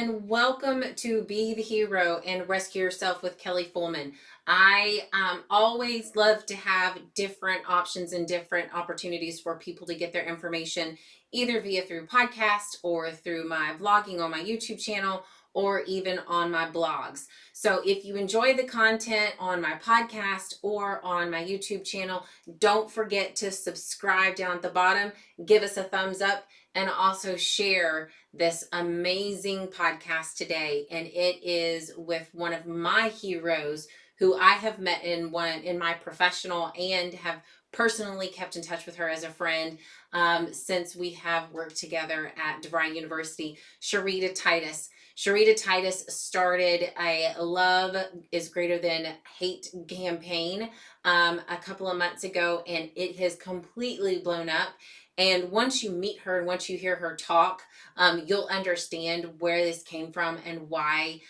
and welcome to Be the Hero and Rescue Yourself with Kelly Fuhlman. I always love to have different options and different opportunities for people to get their information, either via through podcast or through my vlogging on my YouTube channel or even on my blogs. So if you enjoy the content on my podcast or on my YouTube channel, don't forget to subscribe down at the bottom, give us a thumbs up, and also share this amazing podcast today. And it is with one of my heroes who I have met in my professional and have personally kept in touch with her as a friend since we have worked together at DeVry University, Sherita Titus. Sherita Titus started a Love is Greater Than Hate campaign a couple of months ago, and it has completely blown up. And once you meet her and once you hear her talk, you'll understand where this came from and why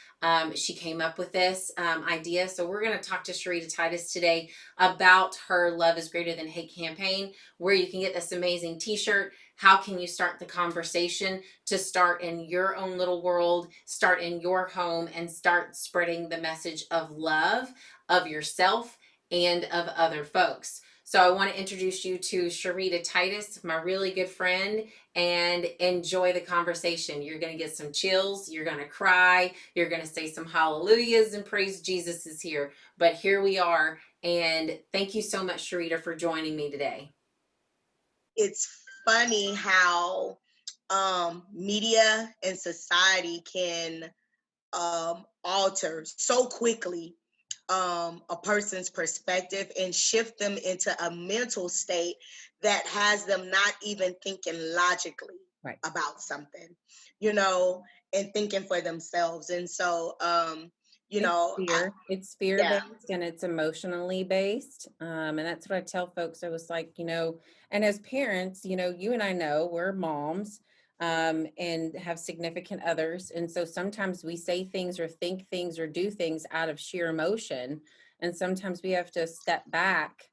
she came up with this idea. So we're going to talk to Sherita Titus today about her Love is Greater Than Hate campaign, where you can get this amazing t-shirt. How can you start the conversation to start in your own little world, start in your home, and start spreading the message of love of yourself and of other folks. So I want to introduce you to Sherita Titus, my really good friend, and enjoy the conversation. You're going to get some chills. You're going to cry. You're going to say some hallelujahs and praise Jesus is here. But here we are. And thank you so much, Sherita, for joining me today. It's funny how media and society can alter so quickly a person's perspective and shift them into a mental state that has them not even thinking logically about something, and thinking for themselves. And so, it's fear based and it's emotionally based. And that's what I tell folks. I was like, and as parents, you and I know we're moms and have significant others. And so sometimes we say things or think things or do things out of sheer emotion. And sometimes we have to step back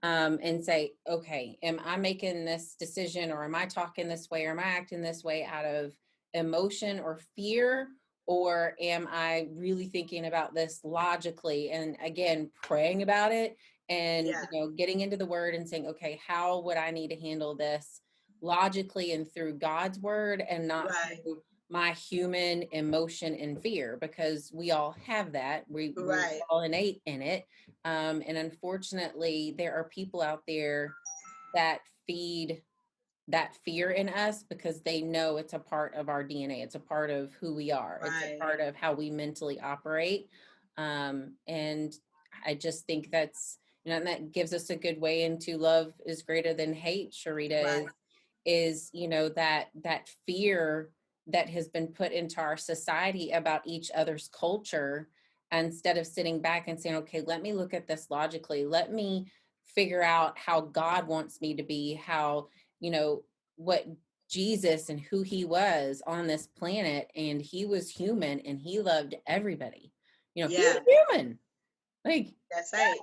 and say, okay, am I making this decision, or am I talking this way, or am I acting this way out of emotion or fear? Or am I really thinking about this logically? And again, praying about it and, getting into the word and saying, okay, how would I need to handle this logically and through God's word and not through my human emotion and fear? Because we all have that. We're all innate in it. And unfortunately, there are people out there that feed that fear in us because they know it's a part of our DNA. It's a part of who we are. It's a part of how we mentally operate. And I just think that's, and that gives us a good way into love is greater than hate, Sherita, is that fear that has been put into our society about each other's culture, instead of sitting back and saying, okay, let me look at this logically. Let me figure out how God wants me to be, how, what Jesus and who he was on this planet. And he was human and he loved everybody. He was human. Like, that's right.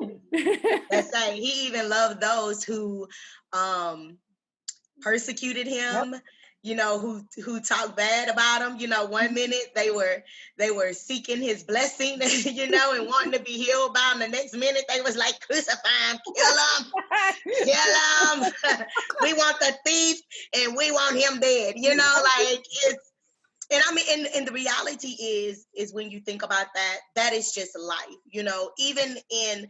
That's right. He even loved those who persecuted him, who talked bad about him. 1 minute they were seeking his blessing, and wanting to be healed by him. The next minute they was like, crucify him, kill him. We want the thief and we want him dead. Like it's, and I mean, and the reality is when you think about that is just life, even in,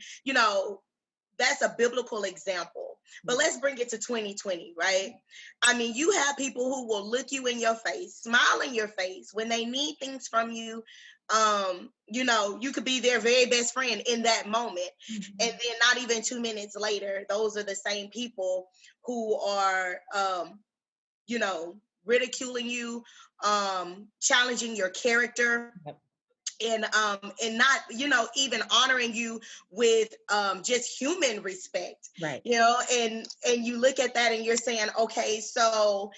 that's a biblical example. But let's bring it to 2020, right? I mean, you have people who will look you in your face, smile in your face when they need things from you. You could be their very best friend in that moment. Mm-hmm. And then not even 2 minutes later, those are the same people who are, ridiculing you, challenging your character. Yep. And not, even honoring you with just human respect, right? And you look at that and you're saying, okay, so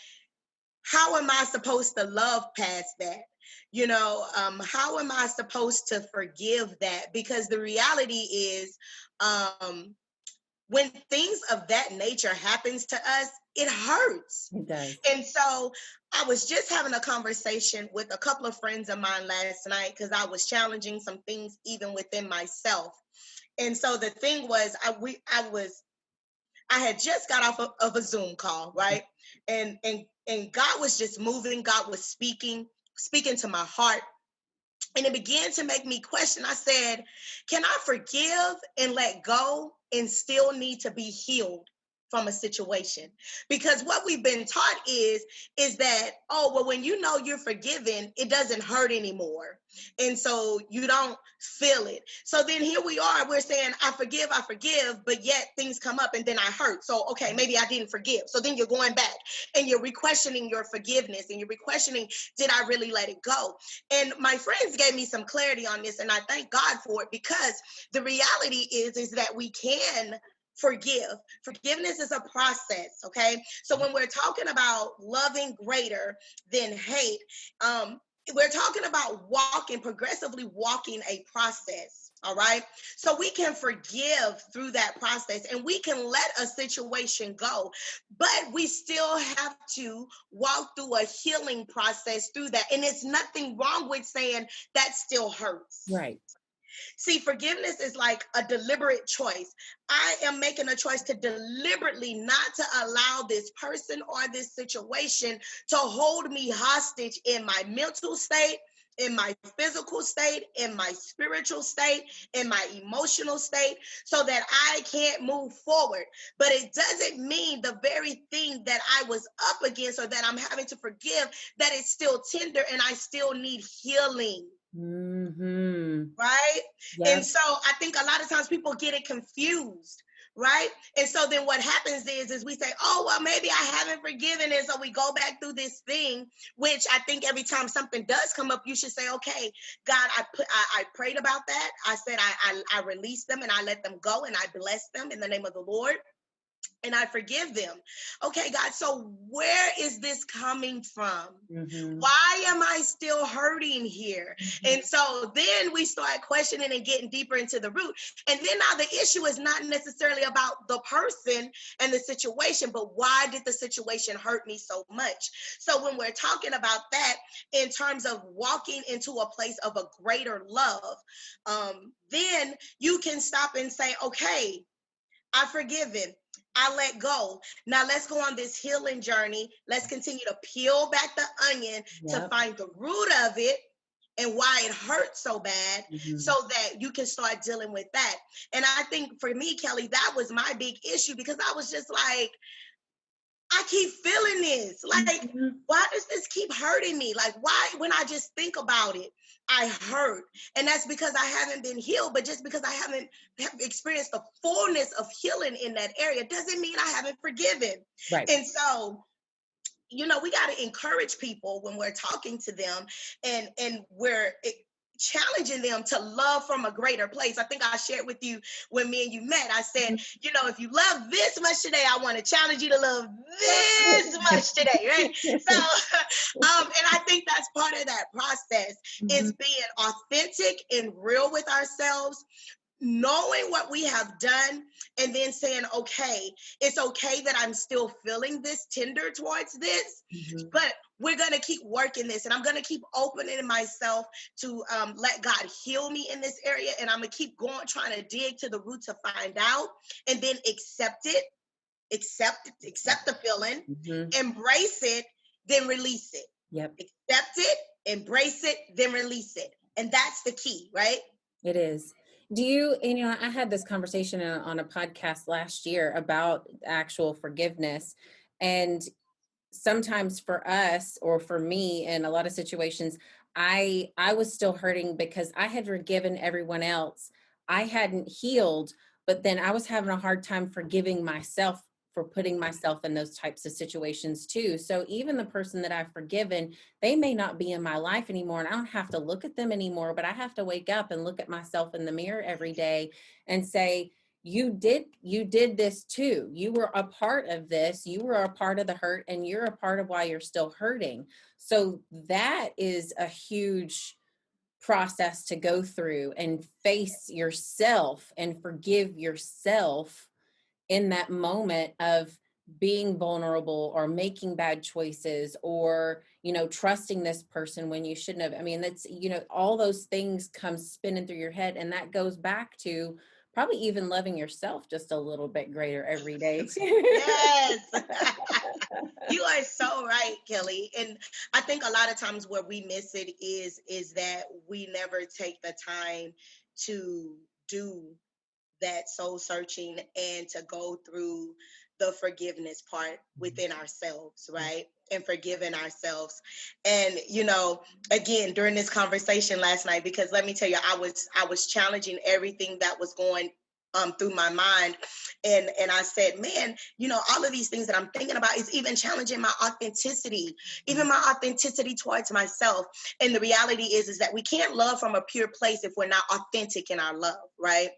how am I supposed to love past that? How am I supposed to forgive that? Because the reality is, when things of that nature happens to us, it hurts. It does. And so I was just having a conversation with a couple of friends of mine last night because I was challenging some things even within myself. And so the thing was, I had just got off of a Zoom call, right? And God was just moving. God was speaking to my heart. And it began to make me question. I said, can I forgive and let go and still need to be healed from a situation? Because what we've been taught is that, oh, well, when you know you're forgiven, it doesn't hurt anymore. And so you don't feel it. So then here we are, we're saying, I forgive, but yet things come up and then I hurt. So, okay, maybe I didn't forgive. So then you're going back and you're re-questioning your forgiveness and you're re-questioning, did I really let it go? And my friends gave me some clarity on this, and I thank God for it, because the reality is that we can forgive. Forgiveness is a process, okay? So when we're talking about loving greater than hate, we're talking about progressively walking a process. All right. So we can forgive through that process and we can let a situation go, but we still have to walk through a healing process through that. And it's nothing wrong with saying that still hurts. Right. See, forgiveness is like a deliberate choice. I am making a choice to deliberately not to allow this person or this situation to hold me hostage in my mental state, in my physical state, in my spiritual state, in my emotional state, so that I can't move forward. But it doesn't mean the very thing that I was up against or that I'm having to forgive, that it's still tender and I still need healing. Mm-hmm. Right? Yep. And so I think a lot of times people get it confused, right? And so then what happens is we say, oh, well, maybe I haven't forgiven. And so we go back through this thing, which I think every time something does come up, you should say, okay, God, I prayed about that. I said, I released them and I let them go and I bless them in the name of the Lord. And I forgive them. Okay, God, so where is this coming from? Mm-hmm. Why am I still hurting here? Mm-hmm. And so then we start questioning and getting deeper into the root. And then now the issue is not necessarily about the person and the situation, but why did the situation hurt me so much? So when we're talking about that in terms of walking into a place of a greater love, then you can stop and say, okay, I've forgiven. I let go. Now let's go on this healing journey. Let's continue to peel back the onion to find the root of it and why it hurts so bad, so that you can start dealing with that. And I think for me, Kelly, that was my big issue, because I was just like, I keep feeling this. Like, why does this keep hurting me? Like, why, when I just think about it, I hurt? And that's because I haven't been healed. But just because I haven't experienced the fullness of healing in that area doesn't mean I haven't forgiven. Right. And so, we got to encourage people when we're talking to them, and we're challenging them to love from a greater place. I think I shared with you when me and you met. I said, if you love this much today, I want to challenge you to love this much today, right? So, and I think that's part of that process, is being authentic and real with ourselves, knowing what we have done, and then saying, okay, it's okay that I'm still feeling this tender towards this, but we're going to keep working this, and I'm going to keep opening myself to let God heal me in this area, and I'm going to keep going, trying to dig to the root to find out, and then accept the feeling, embrace it, then release it. Yep. Accept it, embrace it, then release it. And that's the key, right? It is. Do you, I had this conversation on a podcast last year about actual forgiveness. And sometimes for us, or for me, in a lot of situations, I was still hurting because I had forgiven everyone else. I hadn't healed, but then I was having a hard time forgiving myself for putting myself in those types of situations too. So even the person that I've forgiven, they may not be in my life anymore, and I don't have to look at them anymore, but I have to wake up and look at myself in the mirror every day and say, you did this too. You were a part of this. You were a part of the hurt, and you're a part of why you're still hurting. So that is a huge process to go through and face yourself and forgive yourself in that moment of being vulnerable or making bad choices or, trusting this person when you shouldn't have. I mean, that's, all those things come spinning through your head. And that goes back to probably even loving yourself just a little bit greater every day too. Yes. You are so right, Kelly. And I think a lot of times where we miss it is that we never take the time to do that soul searching and to go through the forgiveness part within ourselves, right? And forgiving ourselves. And again, during this conversation last night, because let me tell you, I was challenging everything that was going through my mind. And I said, man, all of these things that I'm thinking about is even challenging my authenticity, even my authenticity towards myself. And the reality is that we can't love from a pure place if we're not authentic in our love, right?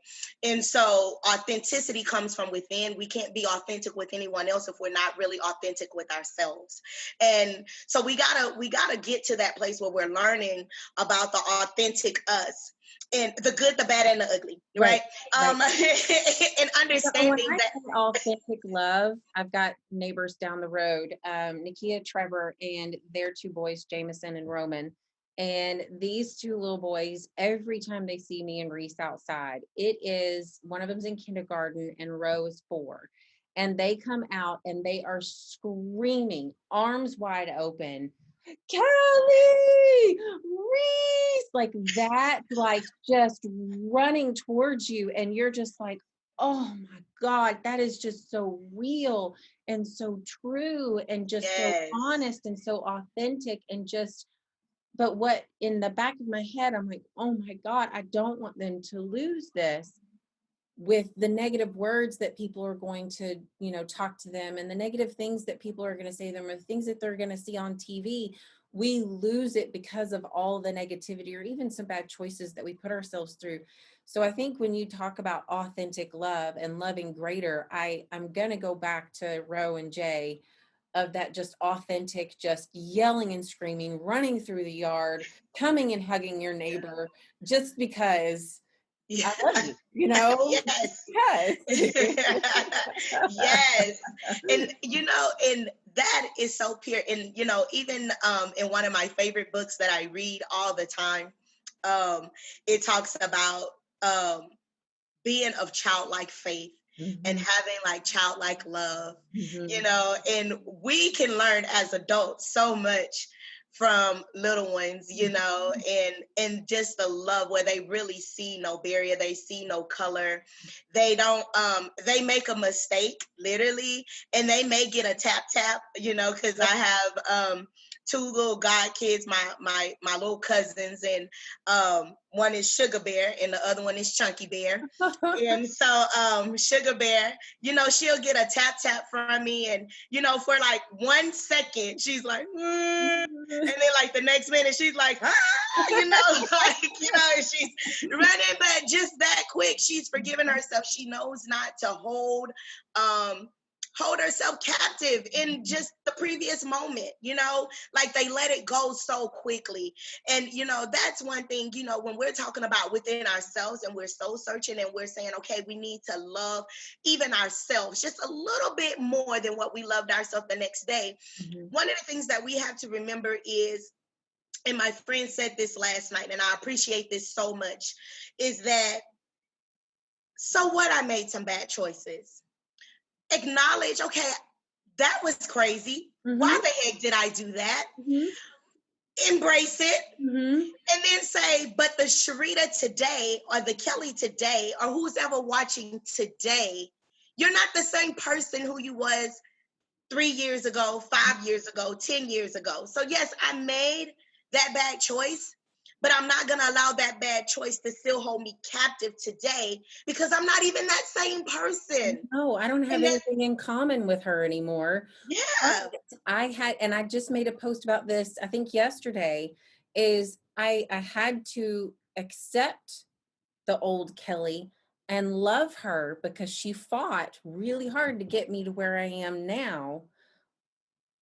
And so authenticity comes from within. We can't be authentic with anyone else if we're not really authentic with ourselves. And so we gotta get to that place where we're learning about the authentic us and the good, the bad, and the ugly, right? Right. And So when understanding I that. say authentic love, I've got neighbors down the road, Nikia, Trevor, and their two boys, Jameson and Roman. And these two little boys, every time they see me and Reese outside, it is one of them's in kindergarten and Ro is 4. And they come out and they are screaming, arms wide open, Kelly, Reese, like that, like just running towards you. And you're just like, oh my God, that is just so real and so true and just so Yes. honest and so authentic and just, but what in the back of my head, I'm like, oh my God, I don't want them to lose this with the negative words that people are going to, talk to them and the negative things that people are going to say to them or things that they're going to see on TV. We lose it because of all the negativity or even some bad choices that we put ourselves through. So I think when you talk about authentic love and loving greater, I'm going to go back to Ro and Jay of that just authentic, just yelling and screaming, running through the yard, coming and hugging your neighbor just because Yeah. I love you, just Yes. because. Yes. And and that is so pure. And even in one of my favorite books that I read all the time, it talks about um being of childlike faith and Mhm, having like childlike love, mhm. and we can learn as adults so much from little ones, and just the love where they really see no barrier, they see no color. They don't they make a mistake literally, and they may get a tap tap, because I Yep. have two little god kids, my little cousins, and one is Sugar Bear and the other one is Chunky Bear. And so Sugar Bear, she'll get a tap tap from me, and for like 1 second she's like, "Mm," and then like the next minute she's like, ah, like she's running, but just that quick she's forgiven herself. She knows not to um hold herself captive in just the previous moment, like they let it go so quickly. And that's one thing, when we're talking about within ourselves and we're soul searching and we're saying, okay, we need to love even ourselves just a little bit more than what we loved ourselves the next day. Mhm. One of the things that we have to remember is, and my friend said this last night, and I appreciate this so much, is that, so what, I made some bad choices. Acknowledge, okay, that was crazy. Why Mhm, the heck did I do that? mhm, Embrace it. mhm. And then say, but the Sherita today, or the Kelly today, or who's ever watching today, you're not the same person who you was 3 years ago, 5 years ago, 10 years ago. So yes, I made that bad choice, but I'm not going to allow that bad choice to still hold me captive today, because I'm not even that same person. No, I don't have And that, anything in common with her anymore. But yeah, I had, and I just made a post about this, I think yesterday, is I had to accept the old Kelly and love her because she fought really hard to get me to where I am now,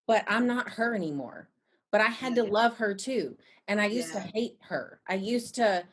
but I'm not her anymore. But I had yeah, to love her too. And I used to yeah, hate her. I used to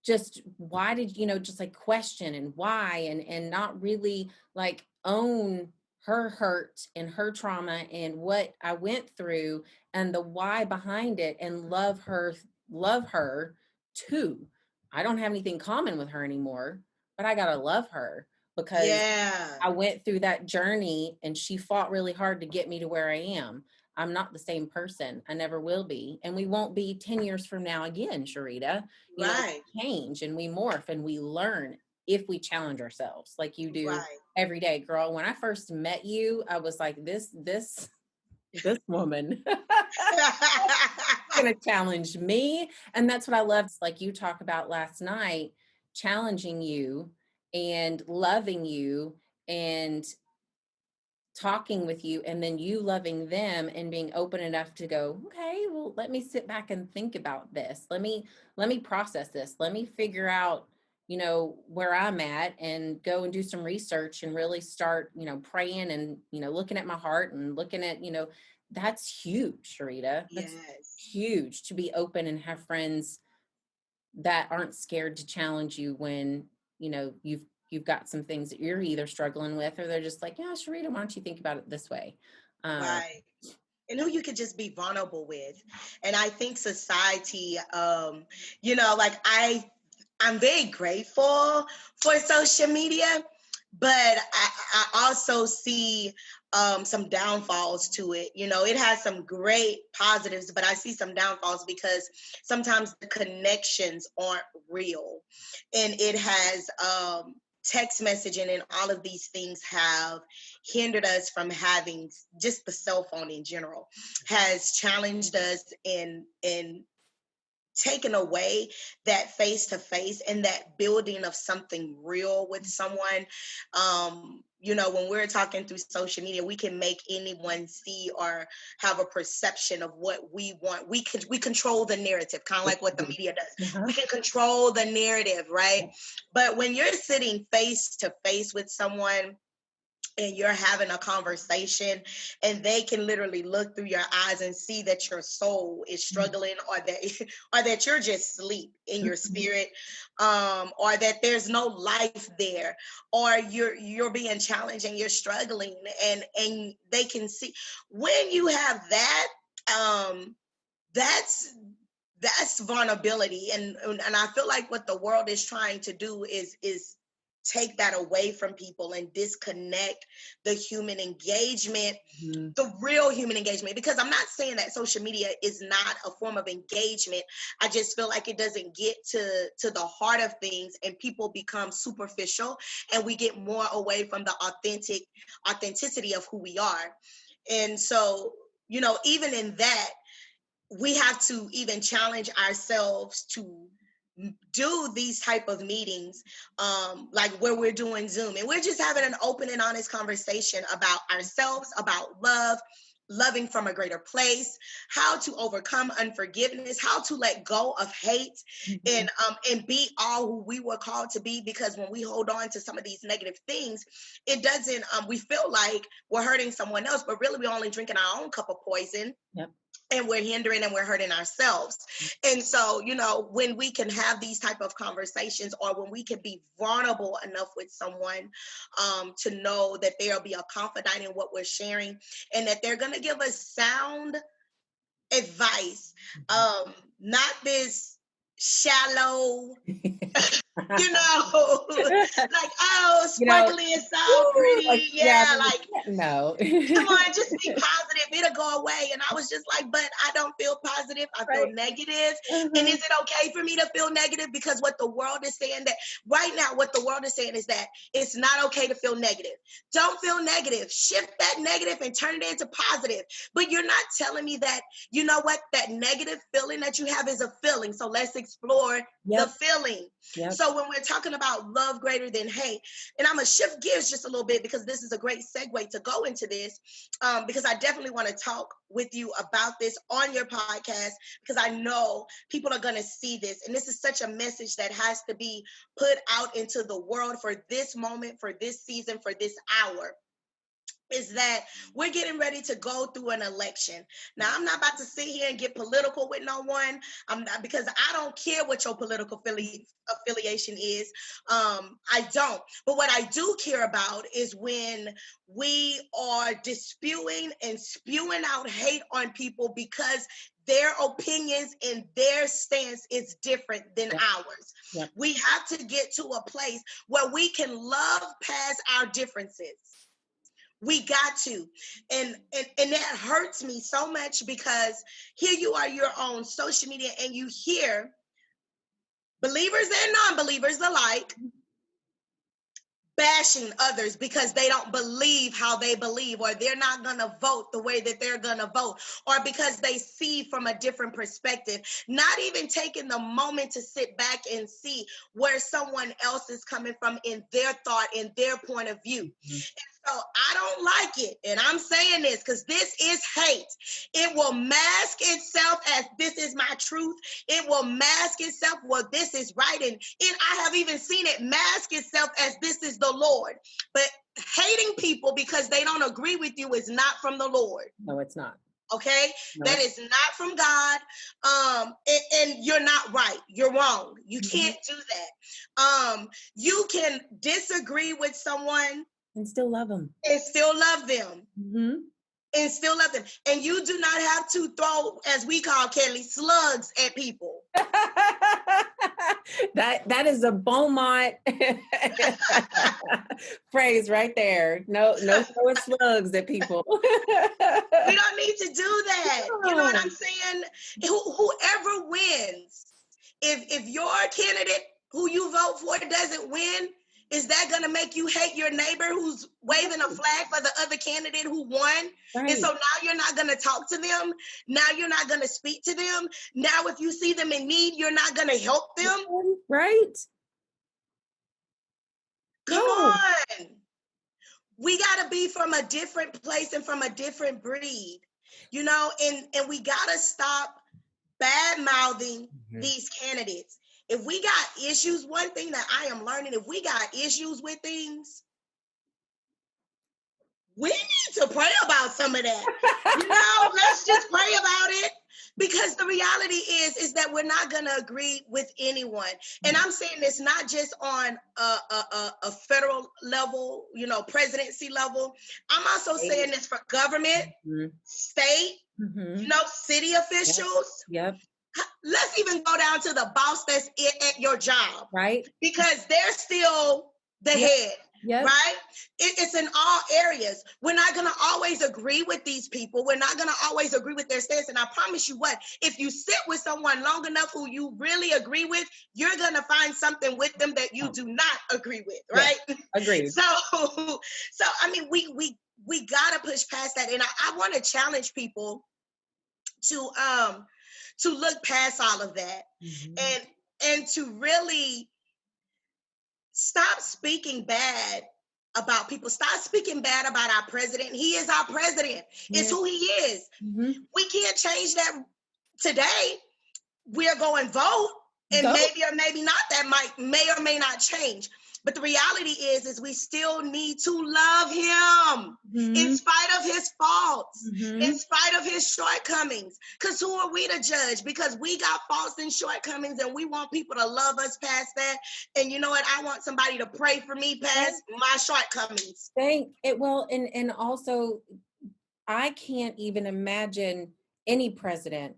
just, why did, just like question and why and not really like own her hurt and her trauma and what I went through and the why behind it, and love her too. I don't have anything common with her anymore, but I got to love her because Yeah. I went through that journey and she fought really hard to get me to where I am. I'm not the same person. I never will be. And we won't be 10 years from now again, Sharita. Right. We change and we morph and we learn if we challenge ourselves like you do Right. every day. Girl, when I first met you, I was like, this woman gonna challenge me. And that's what I loved, like you talked about last night, challenging you and loving you and talking with you, and then you loving them and being open enough to go, okay, well, let me sit back and think about this. Let me process this. Let me figure out, where I'm at, and go and do some research and really start, praying and, looking at my heart and looking at, that's huge, Sharita. That's Yes. huge, to be open and have friends that aren't scared to challenge you when you've got some things that you're either struggling with, or they're just like, yeah, Sharita, why don't you think about it this way. um Right. And who you could just be vulnerable with. And I think society, like I'm very grateful for social media, but I also see some downfalls to it. It has some great positives, but I see some downfalls because sometimes the connections aren't real. And it has text messaging and all of these things have hindered us from having just the cell phone in general, has challenged us in taken away that face to face and that building of something real with someone. When we're talking through social media, we can make anyone see or have a perception of what we want. We control the narrative, kind of like what the media does. uh-huh. We can control the narrative, right? But when you're sitting face to face with someone and you're having a conversation, and they can literally look through your eyes and see that your soul is struggling, or that or that you're just asleep in your spirit, or that there's no life there, or you're being challenged and you're struggling, and they can see when you have that. Um that's that's vulnerability, and I feel like what the world is trying to do is take that away from people and disconnect the human engagement, Mhm. the real human engagement. Because I'm not saying that social media is not a form of engagement. I just feel like it doesn't get to the heart of things, and people become superficial, and we get more away from the authenticity of who we are. And so, even in that, we have to even challenge ourselves to do these type of meetings, like where we're doing Zoom, and we're just having an open and honest conversation about ourselves, about love, loving from a greater place, how to overcome unforgiveness, how to let go of hate, Mhm. and be all who we were called to be. Because when we hold on to some of these negative things, it doesn't, we feel like we're hurting someone else, but really we're only drinking our own cup of poison, Yep. and we're hindering and we're hurting ourselves. And so, when we can have these type of conversations, or when we can be vulnerable enough with someone, to know that there'll be a confidant in what we're sharing, and that they're going to give us sound advice, not this shallow, like, oh, you know sparkly and so like, pretty, yeah, yeah, like, no. come on, just be positive. It'll go away. And I was just like, but I don't feel positive. I feel Right. negative. And Uh-huh. is it okay for me to feel negative? Because what the world is saying, that right now, what the world is saying is that it's not okay to feel negative. Don't feel negative. Shift that negative and turn it into positive. But you're not telling me that, you know what, that negative feeling that you have is a feeling. So let's explore the Yep. feeling. Yep. So when we're talking about love greater than hate, and I'm going to shift gears just a little bit, because this is a great segue to go into this, because I definitely want to talk with you about this on your podcast, because I know people are going to see this. And this is such a message that has to be put out into the world for this moment, for this season, for this hour. is that we're getting ready to go through an election. Now, I'm not about to sit here and get political with no one. I'm not, because I don't care what your political affiliation is. I don't. But what I do care about is when we are disputing and spewing out hate on people because their opinions and their stance is different than ours. Yep. We have to get to a place where we can love past our differences. We got to. And that hurts me so much because here you are, you're on social media and you hear believers and non-believers alike bashing others because they don't believe how they believe, or they're not going to vote the way that they're going to vote, or because they see from a different perspective, not even taking the moment to sit back and see where someone else is coming from in their thought, in their point of view. Mm-hmm. So I don't like it. And I'm saying this because this is hate. It will mask itself as this is my truth. It will mask itself, well, this is right. And I have even seen it mask itself as this is the Lord. But hating people because they don't agree with you is not from the Lord. No, it's not. Okay? No. That is not from God. And you're not right. You're wrong. You can't do that. You can disagree with someone and still love them. And still love them. Mm-hmm. And still love them. And you do not have to throw, as we call Kelly, slugs at people. That is a Beaumont phrase right there. No throwing slugs at people. We don't need to do that. No. You know what I'm saying? Whoever wins, if your candidate who you vote for doesn't win, is that going to make you hate your neighbor who's waving a flag for the other candidate who won? Right. And so now you're not going to talk to them. Now you're not going to speak to them. Now if you see them in need, you're not going to help them. Right. Come on. We got to be from a different place and from a different breed, you know, and we got to stop bad-mouthing these candidates. If we got issues, one thing that I am learning, if we got issues with things, we need to pray about some of that. You know, let's just pray about it, because the reality is that we're not going to agree with anyone. And I'm saying this not just on a federal level, you know, presidency level. I'm also saying this for government, state, you know, city officials. Yep. Let's even go down to the boss that's at your job. Right. Because they're still the head. Yep. Right? It's in all areas. We're not going to always agree with these people. We're not going to always agree with their stance. And I promise you what, if you sit with someone long enough who you really agree with, you're going to find something with them that you do not agree with. Right? Yeah, agreed. So I mean, we got to push past that. And I want to challenge people to look past all of that and to really stop speaking bad about people. Stop speaking bad about our president. He is our president. It's who he is. We can't change that today. We are going to vote, and maybe or maybe not, that may or may not change. But the reality is we still need to love him in spite of his faults, in spite of his shortcomings. Because who are we to judge? Because we got faults and shortcomings, and we want people to love us past that. And you know what? I want somebody to pray for me past my shortcomings. And also, I can't even imagine any president.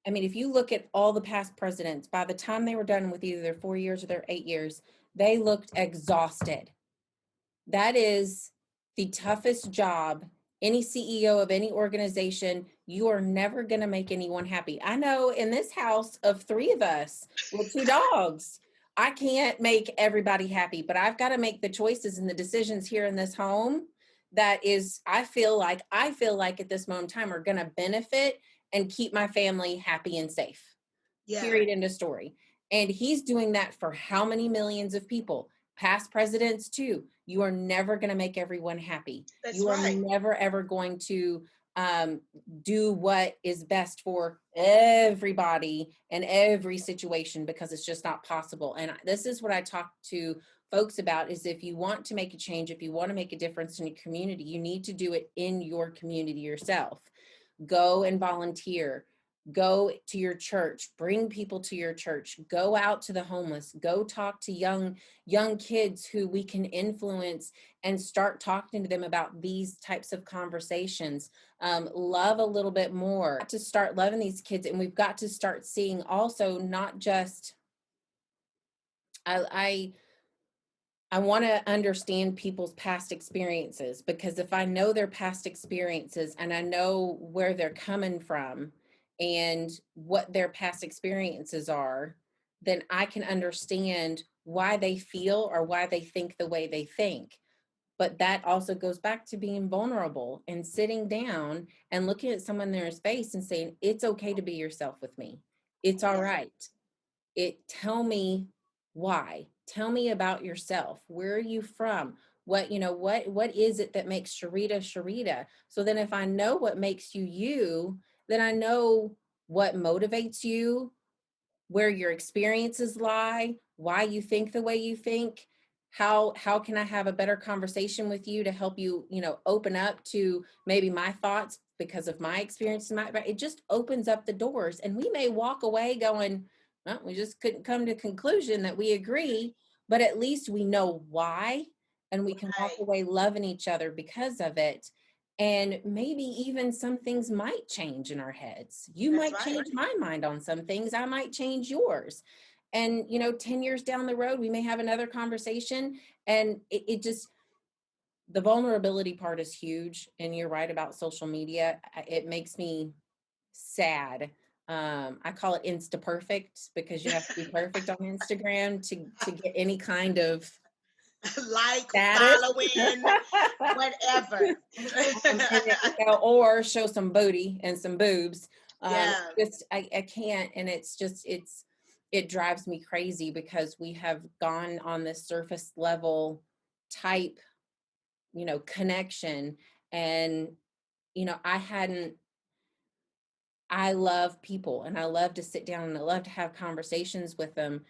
I mean, if you look at all the past presidents, by the time they were done with either their 4 years or their 8 years, they looked exhausted. That is the toughest job. Any CEO of any organization, you are never going to make anyone happy. I know in this house of 3 of us with 2 dogs, I can't make everybody happy, but I've got to make the choices and the decisions here in this home that is, I feel like at this moment in time are going to benefit and keep my family happy and safe. Yeah. Period. End of story. And he's doing that for how many millions of people? Past presidents too. You are never going to make everyone happy. That's right. You are never, ever going to do what is best for everybody in every situation, because it's just not possible. And this is what I talk to folks about is if you want to make a change, if you want to make a difference in your community, you need to do it in your community yourself. Go and volunteer. Go to your church, bring people to your church, go out to the homeless, go talk to young kids who we can influence and start talking to them about these types of conversations. Love a little bit more to start loving these kids. And we've got to start seeing also not just I want to understand people's past experiences, because if I know their past experiences and I know where they're coming from and what their past experiences are, then I can understand why they feel or why they think the way they think. But that also goes back to being vulnerable and sitting down and looking at someone in their face and saying, it's okay to be yourself with me. It's all Yeah, right. Tell me why. Tell me about yourself. Where are you from? What is it that makes Sherita Sherita? So then if I know what makes you you, then I know what motivates you, where your experiences lie, why you think the way you think. How can I have a better conversation with you to help you, open up to maybe my thoughts because of my experience? It just opens up the doors, and we may walk away going, well, we just couldn't come to a conclusion that we agree, but at least we know why, and we can walk right. away loving each other because of it. And maybe even some things might change in our heads. You That's might right. change my mind on some things. I might change yours. And, 10 years down the road, we may have another conversation. And it just, the vulnerability part is huge. And you're right about social media. It makes me sad. I call it Insta perfect, because you have to be perfect on Instagram to get any kind of Like, status. following, whatever. Or show some booty and some boobs. Yeah, Just I can't, and it drives me crazy because we have gone on this surface level type, connection. And I hadn't I love people and I love to sit down and I love to have conversations with them.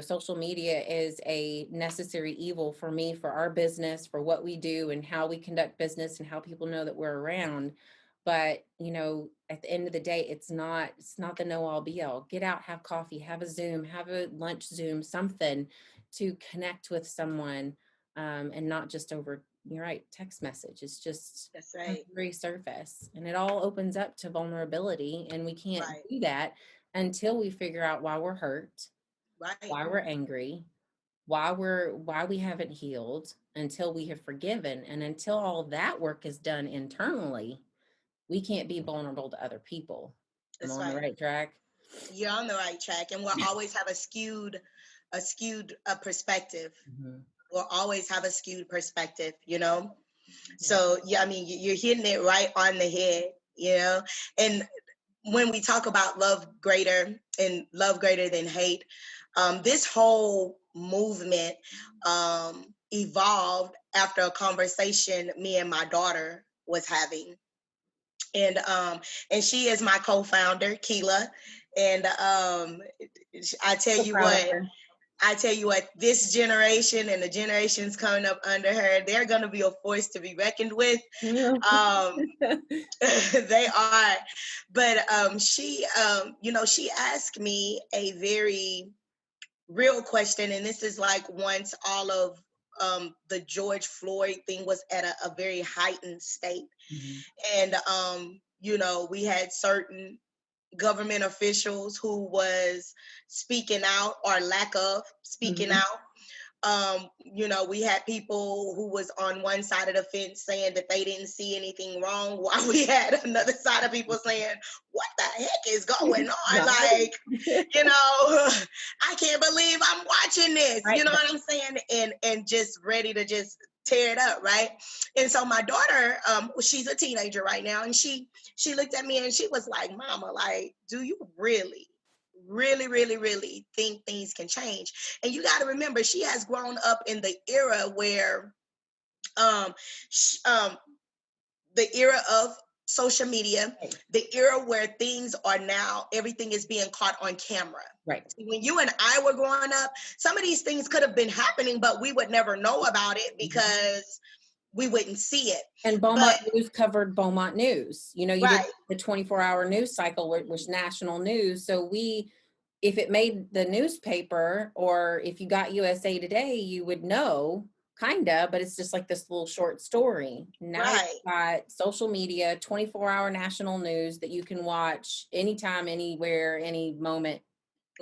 Social media is a necessary evil for me, for our business, for what we do and how we conduct business and how people know that we're around. But, at the end of the day, it's not the know all be all. Get out, have coffee, have a Zoom, have a lunch Zoom, something to connect with someone, and not just over, you're right, text message. It's just that's on right. the very surface, and it all opens up to vulnerability, and we can't Right, do that until we figure out why we're hurt, right. why we're angry, why we haven't healed, until we have forgiven, and until all that work is done internally, we can't be vulnerable to other people. I'm That's on the right. right track. You're on the right track, and we'll always have a perspective. Mhm. We'll always have a skewed perspective, you know. Yeah. So yeah, I mean, you're hitting it right on the head, you know. And when we talk about love greater and love greater than hate, this whole movement evolved after a conversation me and my daughter was having. And she is my co-founder, Keela. And I tell So you proud of what, her. this generation and the generations coming up under her, they're going to be a force to be reckoned with. Um, they are. But she asked me a very real question, and this is like once all of the George Floyd thing was at a very heightened state, Mhm. and we had certain government officials who was speaking out or lack of speaking Mhm. out. We had people who was on one side of the fence saying that they didn't see anything wrong, while we had another side of people saying, "What the heck is going on?" Right. Like, I can't believe I'm watching this. Right. You know what I'm saying? And just ready to just tear it up, right? And so my daughter, she's a teenager right now, and she looked at me and she was like, "Mama, like, do you really, really, really think things can change?" And you got to remember, she has grown up in the era where, um, sh- um, the era of social media, the era where things are now, everything is being caught on camera. Right. When you and I were growing up, some of these things could have been happening, but we would never know about it because we wouldn't see it. And Beaumont News covered Beaumont News. You know, you did Right. the 24-hour news cycle, which was national news. So if it made the newspaper, or if you got USA Today, you would know, kinda, but it's just like this little short story. Now Right. you've got social media, 24-hour national news that you can watch anytime, anywhere, any moment.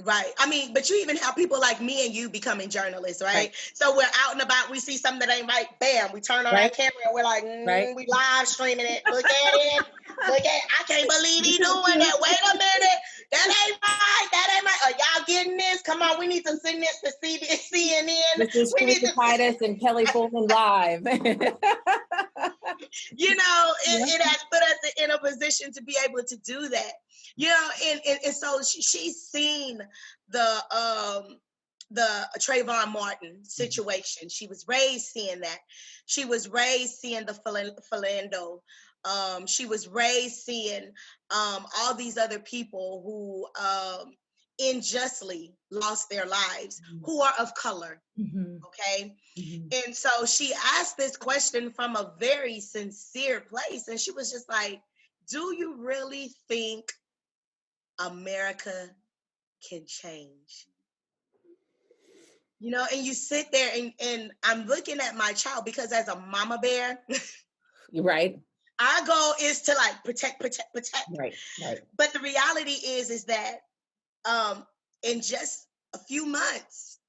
Right. I mean, but you even have people like me and you becoming journalists, right? So we're out and about, we see something that ain't right, bam, we turn on our camera and we're like, we live streaming it. Look at it. Look at it. I can't believe he doing that. Wait a minute. That ain't right. That ain't right. Are y'all getting this? Come on, we need to send this to CNN. This is Sherita Titus and Kelly Fuhlman live. You know, it has put us in a position to be able to do that. You know, and so she's seen the Trayvon Martin situation. She was raised seeing that. She was raised seeing the Philando. She was raised seeing all these other people who unjustly lost their lives, who are of color. Okay. And so she asked this question from a very sincere place. And she was just like, do you really think America can change? You know, and you sit there and I'm looking at my child, because as a mama bear, You're right. Our goal is to like protect. Right. But the reality is that in just a few months,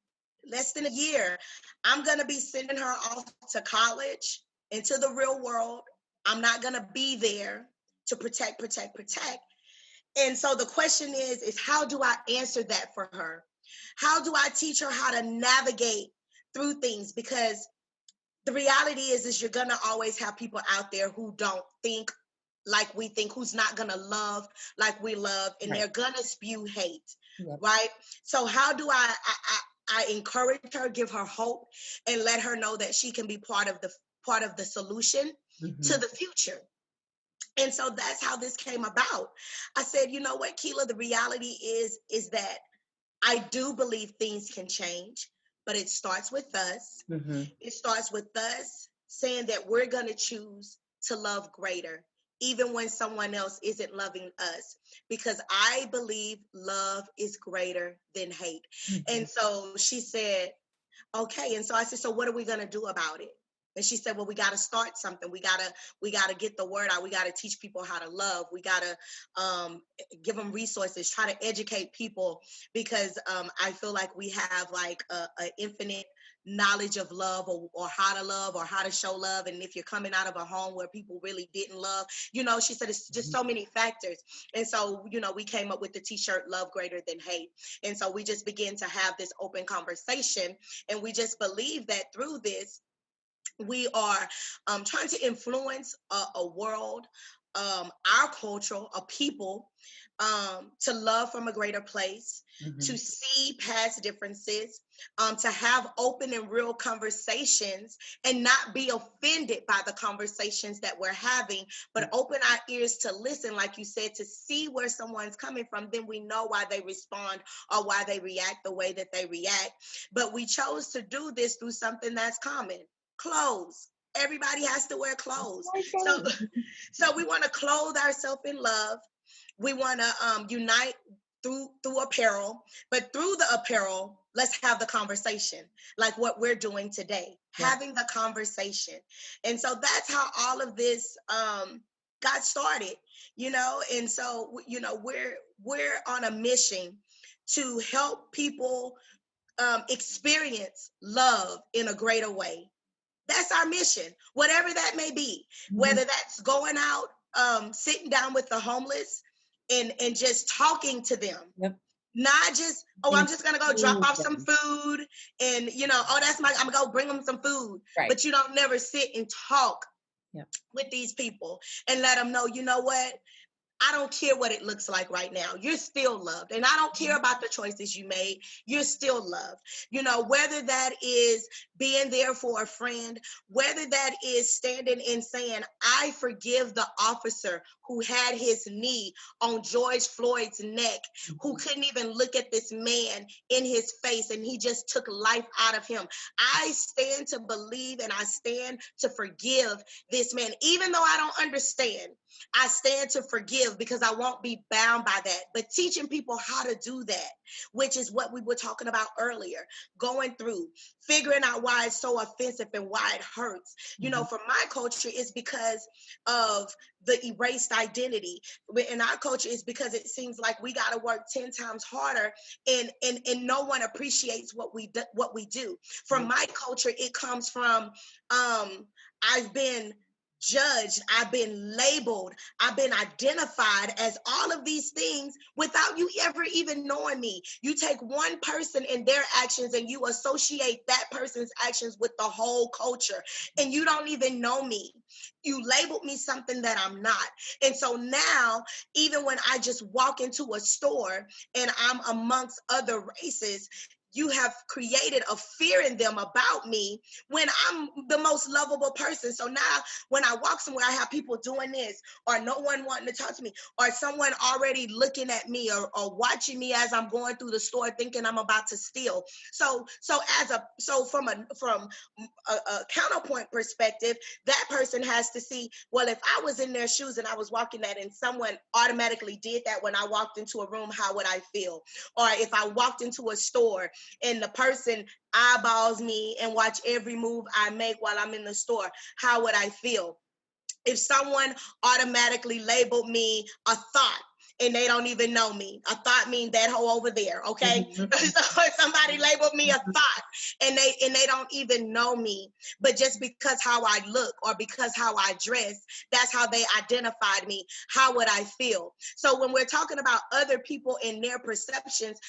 less than a year, I'm going to be sending her off to college, into the real world. I'm not going to be there to protect. And so the question is how do I answer that for her? How do I teach her how to navigate through things? Because the reality is you're going to always have people out there who don't think like we think, who's not going to love like we love, and they're going to spew hate, right? So how do I encourage her, give her hope, and let her know that she can be part of the solution to the future? And so that's how this came about. I said, you know what, Keela, the reality is that I do believe things can change, but it starts with us. It starts with us saying that we're going to choose to love greater, even when someone else isn't loving us, because I believe love is greater than hate. And so she said, okay. And so I said, so what are we going to do about it? And she said, well, we got to start something. We got to get the word out. We got to teach people how to love. We got to give them resources, try to educate people, because I feel like we have like an infinite knowledge of love, or how to love, or how to show love. And if you're coming out of a home where people really didn't love, you know, she said it's just so many factors. And so, you know, we came up with the t-shirt, Love Greater Than Hate. And so we just began to have this open conversation. And we just believe that through this, we are trying to influence a world, our culture, a people, to love from a greater place, to see past differences, to have open and real conversations, and not be offended by the conversations that we're having, but open our ears to listen, like you said, to see where someone's coming from. Then we know why they respond or why they react the way that they react. But we chose to do this through something that's common. Clothes. Everybody has to wear clothes. So we want to clothe ourselves in love. We want to unite through apparel, but through the apparel, let's have the conversation, like what we're doing today, having the conversation. And so that's how all of this got started, you know. And so, you know, we're on a mission to help people experience love in a greater way. That's our mission, whatever that may be, whether that's going out, sitting down with the homeless and just talking to them. Not just, I'm just going to go drop off some food and, you know, I'm going to go bring them some food. But you don't never sit and talk with these people and let them know, you know what? I don't care what it looks like right now. You're still loved. And I don't care about the choices you made. You're still loved. You know, whether that is being there for a friend, whether that is standing and saying, I forgive the officer who had his knee on George Floyd's neck, who couldn't even look at this man in his face, and he just took life out of him. I stand to believe and I stand to forgive this man, even though I don't understand. I stand to forgive because I won't be bound by that. But teaching people how to do that, which is what we were talking about earlier, going through, figuring out why it's so offensive and why it hurts. You know, for my culture, it's because of the erased identity. In our culture, it's because it seems like we got to work 10 times harder, and no one appreciates what we do. From my culture, it comes from I've been judged, I've been labeled, I've been identified as all of these things without you ever even knowing me. You take one person and their actions and you associate that person's actions with the whole culture, and you don't even know me. You labeled me something that I'm not. And so now, even when I just walk into a store and I'm amongst other races, you have created a fear in them about me when I'm the most lovable person. So now when I walk somewhere, I have people doing this, or no one wanting to talk to me, or someone already looking at me, or watching me as I'm going through the store thinking I'm about to steal. So from a counterpoint perspective, that person has to see, well, if I was in their shoes and I was walking that and someone automatically did that when I walked into a room, how would I feel? Or if I walked into a store and the person eyeballs me and watch every move I make while I'm in the store, how would I feel? If someone automatically labeled me a thought and they don't even know me, a thought means that hoe over there, okay? So if somebody labeled me a thought and they don't even know me, but just because how I look or because how I dress, that's how they identified me, how would I feel? So when we're talking about other people and their perceptions,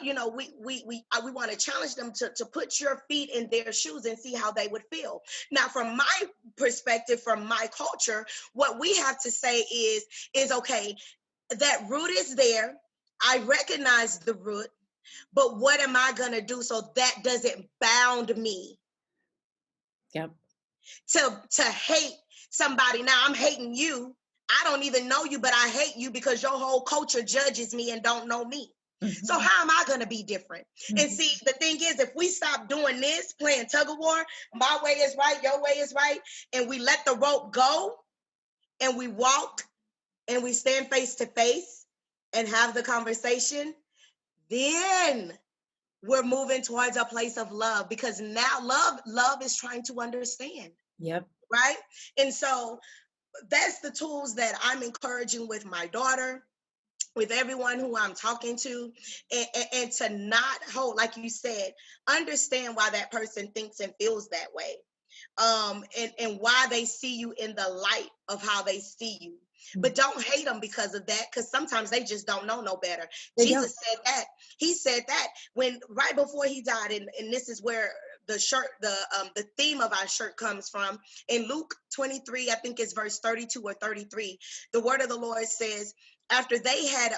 we want to challenge them to put your feet in their shoes and see how they would feel. Now, from my perspective, from my culture, what we have to say is okay, that root is there. I recognize the root, but what am I going to do so that doesn't bound me? Yep. To hate somebody. Now I'm hating you. I don't even know you, but I hate you because your whole culture judges me and don't know me. So how am I going to be different? And see, the thing is, if we stop doing this, playing tug of war, my way is right, your way is right, and we let the rope go and we walk and we stand face to face and have the conversation, then we're moving towards a place of love, because now love is trying to understand. Yep. Right? And so that's the tools that I'm encouraging with my daughter, with everyone who I'm talking to, and to not hold, like you said, understand why that person thinks and feels that way. And why they see you in the light of how they see you. But don't hate them because of that, because sometimes they just don't know no better. Jesus said that. He said that when right before he died, and this is where the theme of our shirt comes from. In Luke 23, I think it's verse 32 or 33, the word of the Lord says, after they had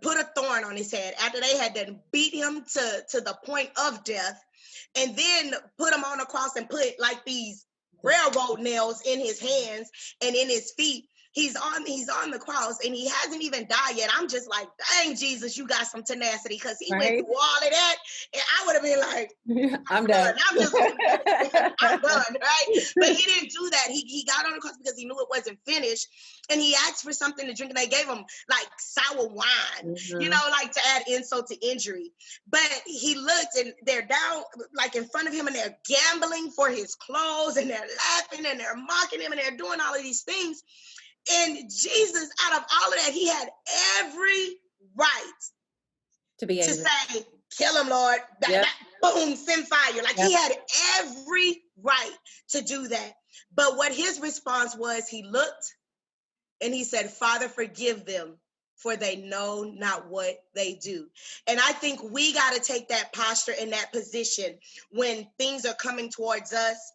put a thorn on his head, after they had then beat him to the point of death, and then put him on a cross and put like these railroad nails in his hands and in his feet. He's on the cross and he hasn't even died yet. I'm just like, dang, Jesus, you got some tenacity, because he went through all of that, and I would have been like, I'm done. I'm done, right? But he didn't do that. He got on the cross because he knew it wasn't finished, and he asked for something to drink, and they gave him like sour wine, like to add insult to injury. But he looked, and they're down like in front of him, and they're gambling for his clothes, and they're laughing, and they're mocking him, and they're doing all of these things. And Jesus, out of all of that, he had every right to be angry. To say, kill him, Lord. Boom, send fire. Like he had every right to do that. But what his response was, he looked and he said, Father, forgive them, for they know not what they do. And I think we got to take that posture and that position when things are coming towards us,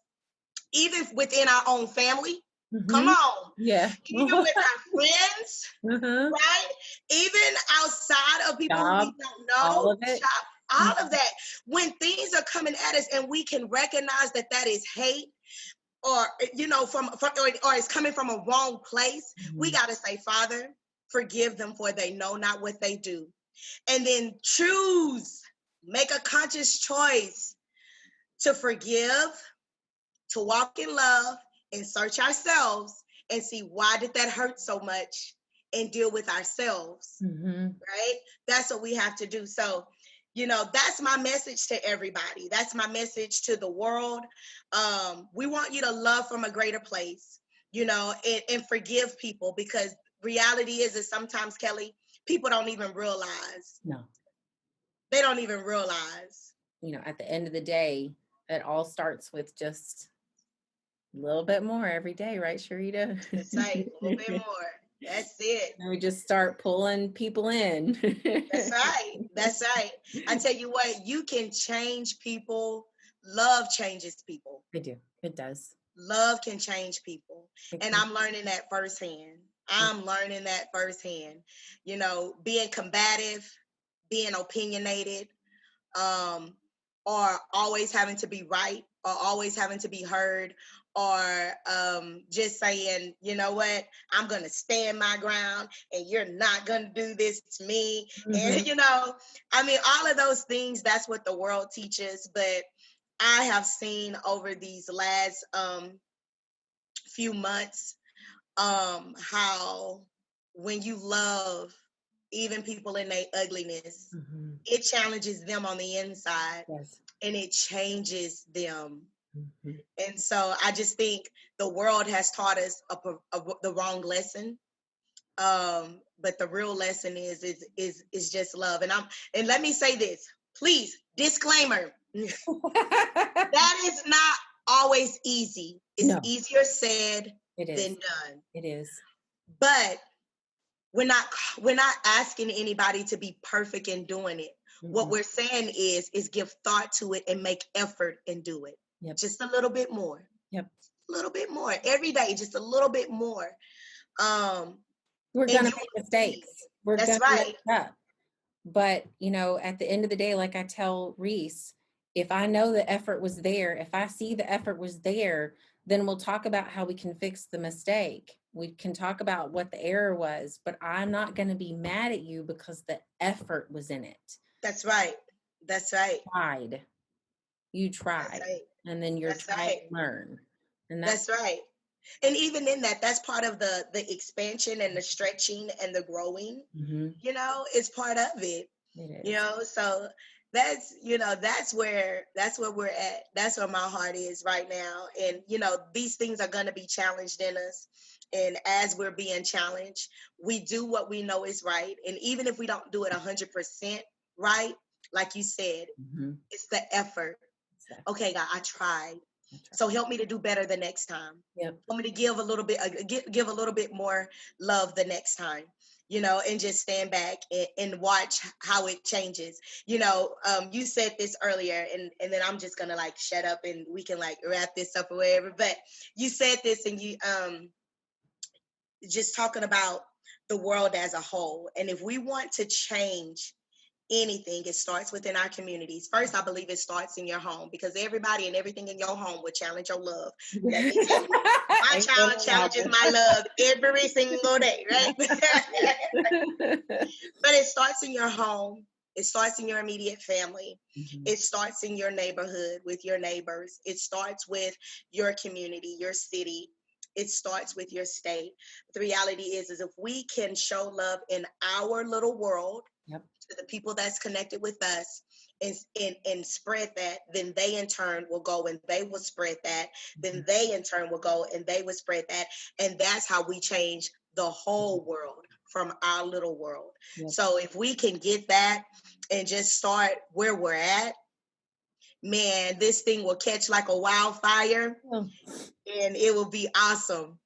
even within our own family. Come on. Yeah. Even with our friends, Uh-huh. right? Even outside of people who we Job, don't all know, of it. all of that. When things are coming at us and we can recognize that that is hate, or from or it's coming from a wrong place, we got to say, Father, forgive them, for they know not what they do. And then make a conscious choice to forgive, to walk in love, and search ourselves and see, why did that hurt so much, and deal with ourselves. Right? That's what we have to do. So, that's my message to everybody. That's my message to the world. We want you to love from a greater place, and forgive people, because reality is sometimes, Kelly, people don't even realize. No. They don't even realize. At the end of the day, it all starts with just a little bit more every day, right, Sherita? That's right. A little bit more. That's it. And we just start pulling people in. That's right. That's right. I tell you what, you can change people. Love changes people. They do. It does. Love can change people. And I'm learning that firsthand. Being combative, being opinionated, or always having to be right, or always having to be heard, or just saying, you know what, I'm going to stand my ground and you're not going to do this to me. And, all of those things, that's what the world teaches. But I have seen over these last few months how when you love even people in their ugliness, it challenges them on the inside. Yes. And it changes them. And so I just think the world has taught us the wrong lesson. But the real lesson is just love. And let me say this, please, disclaimer. That is not always easy. It's easier said than done. It is. But we're not asking anybody to be perfect in doing it. What we're saying is give thought to it and make effort and do it. Yep. Just a little bit more. Yep. A little bit more every day, just a little bit more. We're gonna make mistakes. We're That's gonna right. mess up. But at the end of the day, like I tell Reese, if I know the effort was there, if I see the effort was there, then we'll talk about how we can fix the mistake. We can talk about what the error was, but I'm not going to be mad at you because the effort was in it. That's right. That's right. You tried. Right. And then you're trying to learn. And that's right. And even in that, that's part of the expansion and the stretching and the growing, it's part of it. It is. So that's where we're at. That's where my heart is right now. And, these things are going to be challenged in us. And as we're being challenged, we do what we know is right. And even if we don't do it 100% right, like you said, it's the effort. Exactly. Okay, God, I tried. So help me to do better the next time. Yep. Help me to give a little bit more love the next time, and just stand back and watch how it changes. You said this earlier, and then I'm just gonna shut up and we can wrap this up or whatever. But you said this, and you just talking about the world as a whole. And if we want to change anything, it starts within our communities. First, I believe it starts in your home, because everybody and everything in your home will challenge your love. Let me tell you, my child challenges my love every single day, right? But it starts in your home. It starts in your immediate family. It starts in your neighborhood with your neighbors. It starts with your community, your city. It starts with your state. The reality is if we can show love in our little world, to the people that's connected with us, and spread that, then they in turn will go and they will spread that. Then they in turn will go and they will spread that. And that's how we change the whole world from our little world. So if we can get that and just start where we're at, man, this thing will catch like a wildfire, and it will be awesome.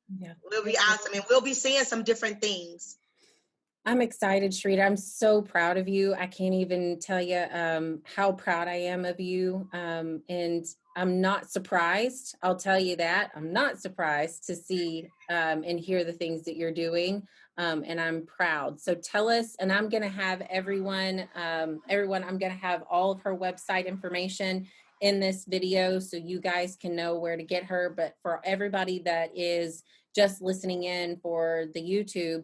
It'll be awesome. And we'll be seeing some different things. I'm excited, Sherita. I'm so proud of you. I can't even tell you how proud I am of you. And I'm not surprised. I'll tell you that. I'm not surprised to see and hear the things that you're doing. And I'm proud. So tell us, and I'm going to have everyone, I'm going to have all of her website information in this video so you guys can know where to get her. But for everybody that is just listening in for the YouTube,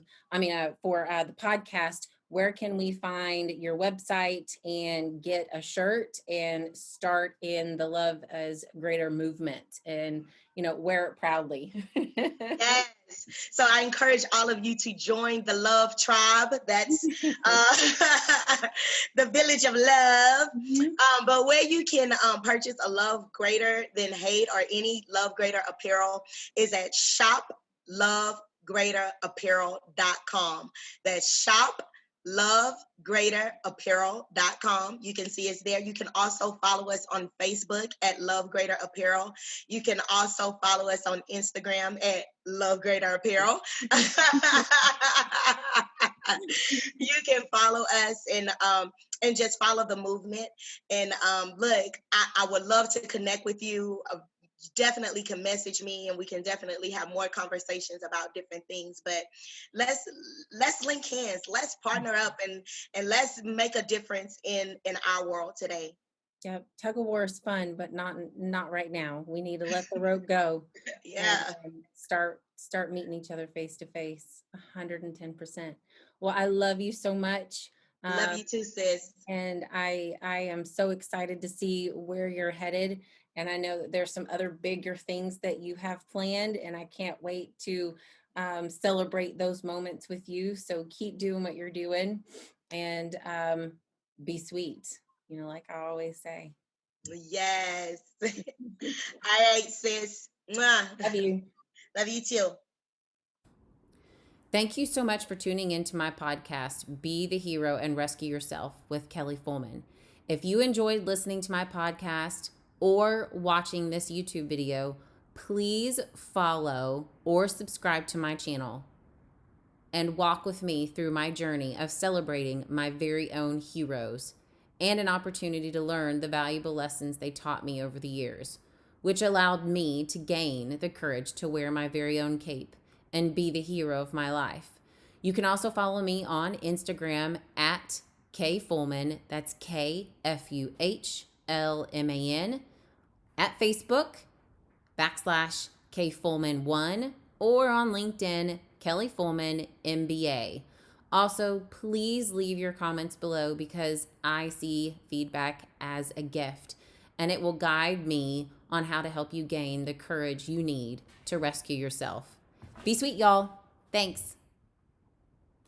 for the podcast, where can we find your website and get a shirt and start in the Love as Greater movement and, wear it proudly? Yes. So I encourage all of you to join the Love Tribe. That's the village of love. But where you can purchase a Love Greater Than Hate or any Love Greater apparel is at shoplovegreaterapparel.com. That's shoplovegreaterapparel.com. You can see us there. You can also follow us on Facebook at Love Greater Apparel. You can also follow us on Instagram at Love Greater Apparel. You can follow us and just follow the movement. And look, I would love to connect with you. Definitely can message me and we can definitely have more conversations about different things, but let's link hands, let's partner up and let's make a difference in our world today. Yep, tug of war is fun, but not right now. We need to let the rope go. Yeah. And start meeting each other face to face. 110%. Well, I love you so much. Love you too, sis. And I am so excited to see where you're headed. And I know that there's some other bigger things that you have planned, and I can't wait to celebrate those moments with you. So keep doing what you're doing, and be sweet. Like I always say. Yes. All right, sis. Mwah. Love you. Love you too. Thank you so much for tuning into my podcast, Be the Hero and Rescue Yourself with Kelly Fuhlman. If you enjoyed listening to my podcast or watching this YouTube video, please follow or subscribe to my channel and walk with me through my journey of celebrating my very own heroes and an opportunity to learn the valuable lessons they taught me over the years, which allowed me to gain the courage to wear my very own cape and be the hero of my life. You can also follow me on Instagram at K Fuhlman, that's KFUHLMAN, at Facebook, /K Fuhlman1, or on LinkedIn, Kelly Fuhlman MBA. Also, please leave your comments below because I see feedback as a gift and it will guide me on how to help you gain the courage you need to rescue yourself. Be sweet, y'all. Thanks.